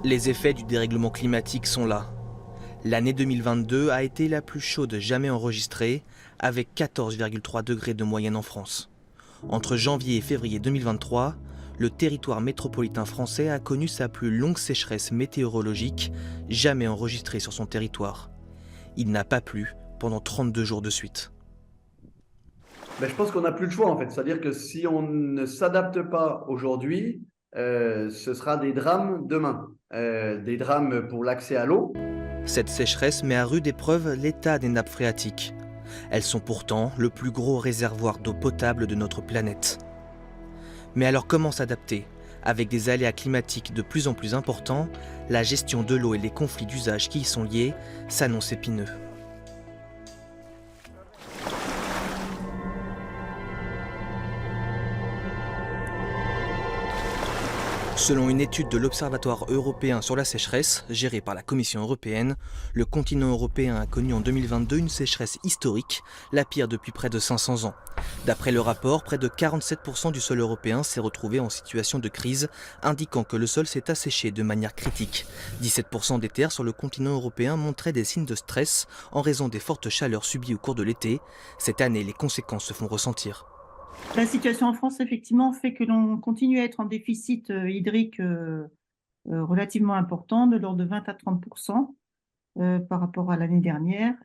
Les effets du dérèglement climatique sont là. L'année 2022 a été la plus chaude jamais enregistrée, avec 14,3 degrés de moyenne en France. Entre janvier et février 2023, le territoire métropolitain français a connu sa plus longue sécheresse météorologique jamais enregistrée sur son territoire. Il n'a pas plu pendant 32 jours de suite. Je pense qu'on n'a plus le choix en fait. C'est-à-dire que si on ne s'adapte pas aujourd'hui, ce sera des drames demain. Des drames pour l'accès à l'eau. Cette sécheresse met à rude épreuve l'état des nappes phréatiques. Elles sont pourtant le plus gros réservoir d'eau potable de notre planète. Mais alors comment s'adapter? Avec des aléas climatiques de plus en plus importants, la gestion de l'eau et les conflits d'usage qui y sont liés s'annoncent épineux. Selon une étude de l'Observatoire européen sur la sécheresse, gérée par la Commission européenne, le continent européen a connu en 2022 une sécheresse historique, la pire depuis près de 500 ans. D'après le rapport, près de 47% du sol européen s'est retrouvé en situation de crise, indiquant que le sol s'est asséché de manière critique. 17% des terres sur le continent européen montraient des signes de stress en raison des fortes chaleurs subies au cours de l'été. Cette année, les conséquences se font ressentir. La situation en France, effectivement, fait que l'on continue à être en déficit hydrique relativement important, de l'ordre de 20 à 30% par rapport à l'année dernière.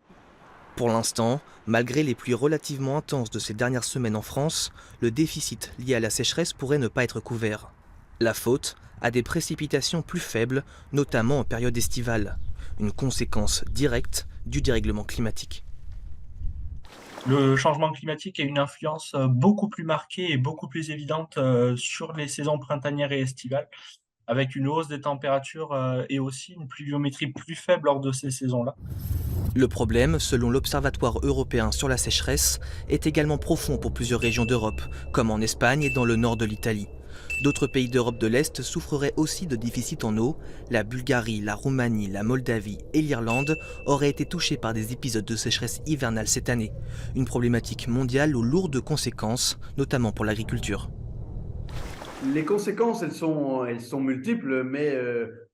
Pour l'instant, malgré les pluies relativement intenses de ces dernières semaines en France, le déficit lié à la sécheresse pourrait ne pas être couvert. La faute à des précipitations plus faibles, notamment en période estivale, une conséquence directe du dérèglement climatique. Le changement climatique a une influence beaucoup plus marquée et beaucoup plus évidente sur les saisons printanières et estivales, avec une hausse des températures et aussi une pluviométrie plus faible lors de ces saisons-là. Le problème, selon l'Observatoire européen sur la sécheresse, est également profond pour plusieurs régions d'Europe, comme en Espagne et dans le nord de l'Italie. D'autres pays d'Europe de l'Est souffreraient aussi de déficit en eau. La Bulgarie, la Roumanie, la Moldavie et l'Irlande auraient été touchées par des épisodes de sécheresse hivernale cette année. Une problématique mondiale aux lourdes conséquences, notamment pour l'agriculture. Les conséquences, elles sont multiples, mais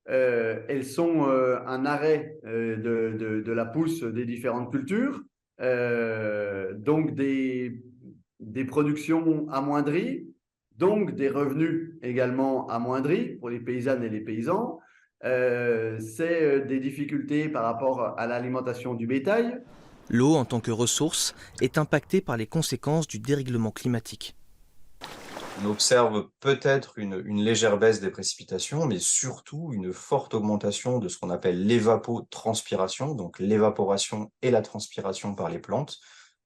elles sont un arrêt de la pousse des différentes cultures, donc des productions amoindries, donc des revenus également amoindris pour les paysannes et les paysans. C'est des difficultés par rapport à l'alimentation du bétail. L'eau, en tant que ressource, est impactée par les conséquences du dérèglement climatique. On observe peut-être une légère baisse des précipitations, mais surtout une forte augmentation de ce qu'on appelle l'évapotranspiration, donc l'évaporation et la transpiration par les plantes,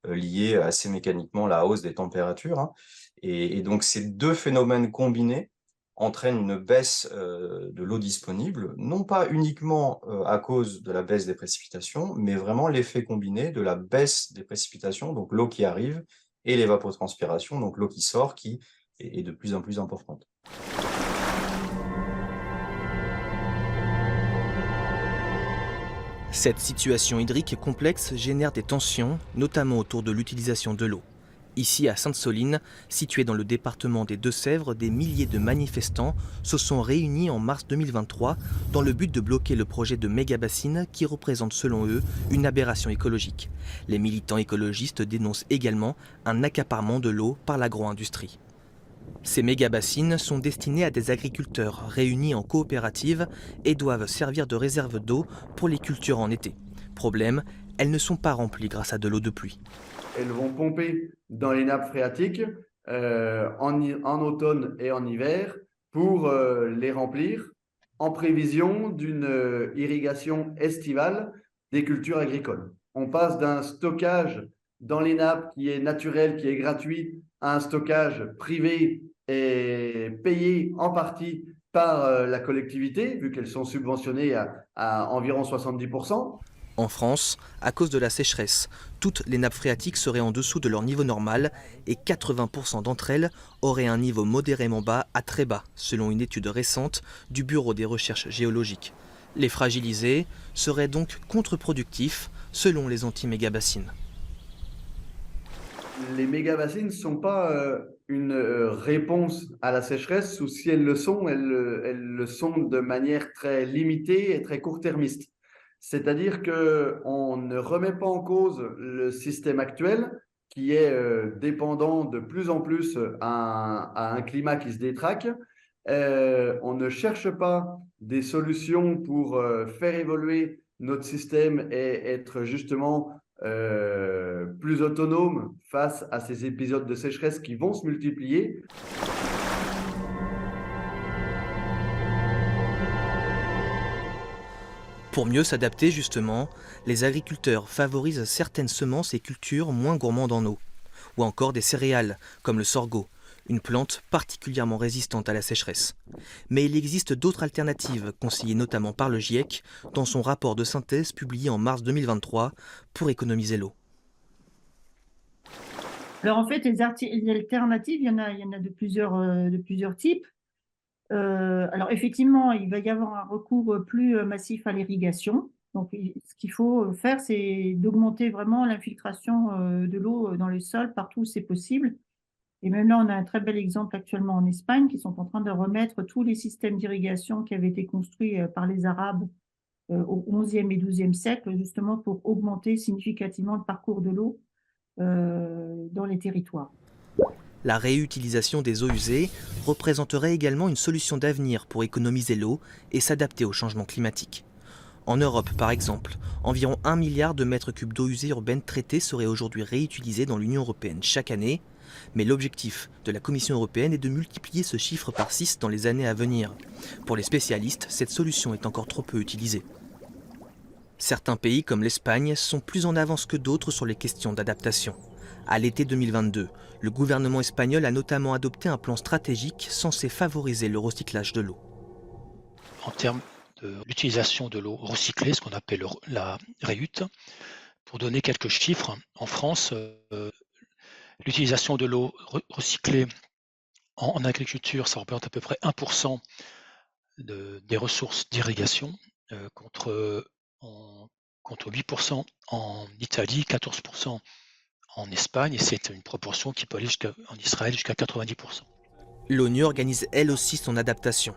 liées assez mécaniquement à la hausse des températures, hein. Et donc ces deux phénomènes combinés entraînent une baisse de l'eau disponible, non pas uniquement à cause de la baisse des précipitations, mais vraiment l'effet combiné de la baisse des précipitations, donc l'eau qui arrive, et l'évapotranspiration, donc l'eau qui sort, qui est de plus en plus importante. Cette situation hydrique complexe génère des tensions, notamment autour de l'utilisation de l'eau. Ici, à Sainte-Soline, située dans le département des Deux-Sèvres, des milliers de manifestants se sont réunis en mars 2023 dans le but de bloquer le projet de méga-bassine qui représente selon eux une aberration écologique. Les militants écologistes dénoncent également un accaparement de l'eau par l'agro-industrie. Ces méga-bassines sont destinées à des agriculteurs réunis en coopérative et doivent servir de réserve d'eau pour les cultures en été. Problème, elles ne sont pas remplies grâce à de l'eau de pluie. Elles vont pomper dans les nappes phréatiques en automne et en hiver pour les remplir en prévision d'une irrigation estivale des cultures agricoles. On passe d'un stockage dans les nappes qui est naturel, qui est gratuit, à un stockage privé et payé en partie par la collectivité, vu qu'elles sont subventionnées à environ 70%. En France, à cause de la sécheresse, toutes les nappes phréatiques seraient en dessous de leur niveau normal et 80% d'entre elles auraient un niveau modérément bas à très bas, selon une étude récente du Bureau des recherches géologiques. Les fragiliser serait donc contre-productif, selon les anti-méga-bassines. Les méga-bassines ne sont pas une réponse à la sécheresse, ou si elles le sont, elles le sont de manière très limitée et très court-termiste. C'est-à-dire qu'on ne remet pas en cause le système actuel qui est dépendant de plus en plus à un climat qui se détraque. On ne cherche pas des solutions pour faire évoluer notre système et être justement plus autonome face à ces épisodes de sécheresse qui vont se multiplier. Pour mieux s'adapter justement, les agriculteurs favorisent certaines semences et cultures moins gourmandes en eau, ou encore des céréales comme le sorgho, une plante particulièrement résistante à la sécheresse. Mais il existe d'autres alternatives, conseillées notamment par le GIEC dans son rapport de synthèse publié en mars 2023 pour économiser l'eau. Alors en fait, les alternatives, il y en a de plusieurs types. Alors effectivement, il va y avoir un recours plus massif à l'irrigation. Donc ce qu'il faut faire, c'est d'augmenter vraiment l'infiltration de l'eau dans les sols partout où c'est possible. Et même là, on a un très bel exemple actuellement en Espagne, qui sont en train de remettre tous les systèmes d'irrigation qui avaient été construits par les Arabes au XIe et XIIe siècle, justement pour augmenter significativement le parcours de l'eau dans les territoires. La réutilisation des eaux usées représenterait également une solution d'avenir pour économiser l'eau et s'adapter au changement climatique. En Europe, par exemple, environ 1 milliard de mètres cubes d'eau usée urbaine traitée seraient aujourd'hui réutilisés dans l'Union européenne chaque année, mais l'objectif de la Commission européenne est de multiplier ce chiffre par 6 dans les années à venir. Pour les spécialistes, cette solution est encore trop peu utilisée. Certains pays comme l'Espagne sont plus en avance que d'autres sur les questions d'adaptation. À l'été 2022, le gouvernement espagnol a notamment adopté un plan stratégique censé favoriser le recyclage de l'eau. En termes de l'utilisation de l'eau recyclée, ce qu'on appelle la réhute, pour donner quelques chiffres, en France, l'utilisation de l'eau recyclée en agriculture, ça représente à peu près 1% des ressources d'irrigation, contre 8% en Italie, 14% en Espagne, et c'est une proportion qui peut aller en Israël jusqu'à 90%. L'ONU organise elle aussi son adaptation.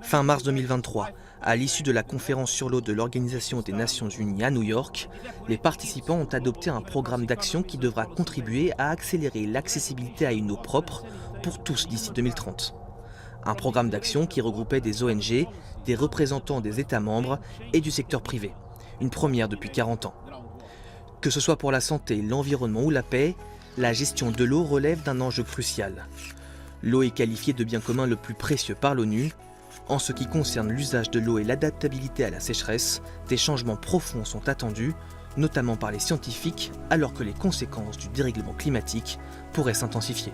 Fin mars 2023, à l'issue de la conférence sur l'eau de l'Organisation des Nations Unies à New York, les participants ont adopté un programme d'action qui devra contribuer à accélérer l'accessibilité à une eau propre pour tous d'ici 2030. Un programme d'action qui regroupait des ONG, des représentants des États membres et du secteur privé. Une première depuis 40 ans. Que ce soit pour la santé, l'environnement ou la paix, la gestion de l'eau relève d'un enjeu crucial. L'eau est qualifiée de bien commun le plus précieux par l'ONU. En ce qui concerne l'usage de l'eau et l'adaptabilité à la sécheresse, des changements profonds sont attendus, notamment par les scientifiques, alors que les conséquences du dérèglement climatique pourraient s'intensifier.